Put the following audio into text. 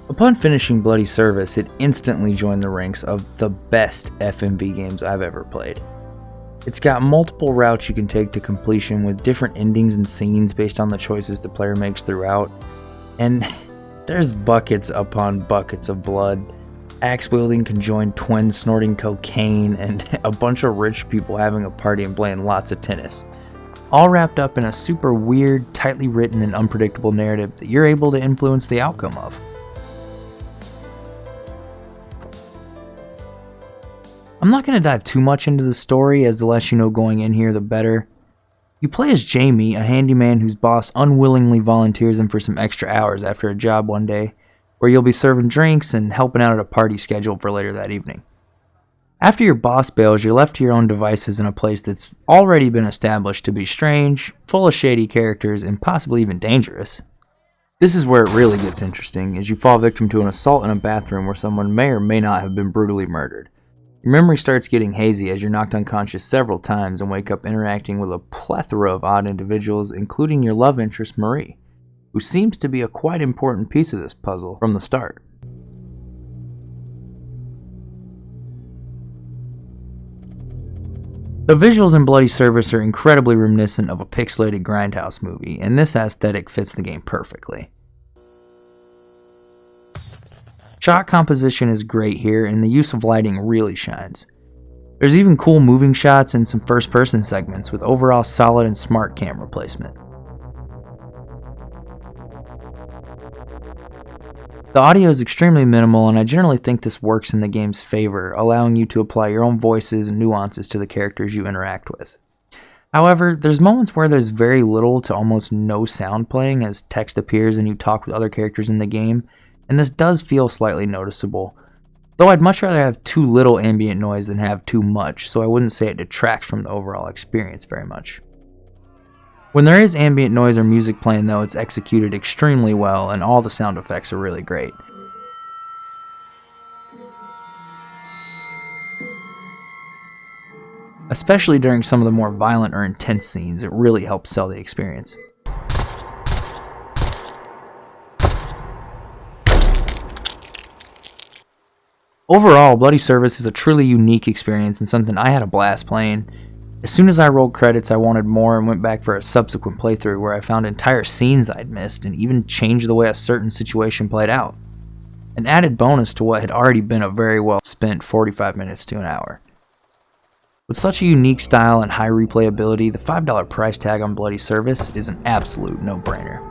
Upon finishing Bloody Service, it instantly joined the ranks of the best FMV games I've ever played. It's got multiple routes you can take to completion with different endings and scenes based on the choices the player makes throughout, and there's buckets upon buckets of blood, axe-wielding conjoined twins snorting cocaine, and a bunch of rich people having a party and playing lots of tennis. All wrapped up in a super weird, tightly written, and unpredictable narrative that you're able to influence the outcome of. I'm not going to dive too much into the story, as the less you know going in here, the better. You play as Jamie, a handyman whose boss unwillingly volunteers him for some extra hours after a job one day, where you'll be serving drinks and helping out at a party scheduled for later that evening. After your boss bails, you're left to your own devices in a place that's already been established to be strange, full of shady characters, and possibly even dangerous. This is where it really gets interesting, as you fall victim to an assault in a bathroom where someone may or may not have been brutally murdered. Your memory starts getting hazy as you're knocked unconscious several times and wake up interacting with a plethora of odd individuals, including your love interest Marie, who seems to be a quite important piece of this puzzle from the start. The visuals in Bloody Service are incredibly reminiscent of a pixelated grindhouse movie, and this aesthetic fits the game perfectly. Shot composition is great here, and the use of lighting really shines. There's even cool moving shots and some first-person segments with overall solid and smart camera placement. The audio is extremely minimal, and I generally think this works in the game's favor, allowing you to apply your own voices and nuances to the characters you interact with. However, there's moments where there's very little to almost no sound playing as text appears and you talk with other characters in the game, and this does feel slightly noticeable, though I'd much rather have too little ambient noise than have too much, so I wouldn't say it detracts from the overall experience very much. When there is ambient noise or music playing though, it's executed extremely well and all the sound effects are really great. Especially during some of the more violent or intense scenes, it really helps sell the experience. Overall, Bloody Service is a truly unique experience and something I had a blast playing. As soon as I rolled credits, I wanted more and went back for a subsequent playthrough where I found entire scenes I'd missed and even changed the way a certain situation played out. An added bonus to what had already been a very well spent 45 minutes to an hour. With such a unique style and high replayability, the $5 price tag on Bloody Service is an absolute no-brainer.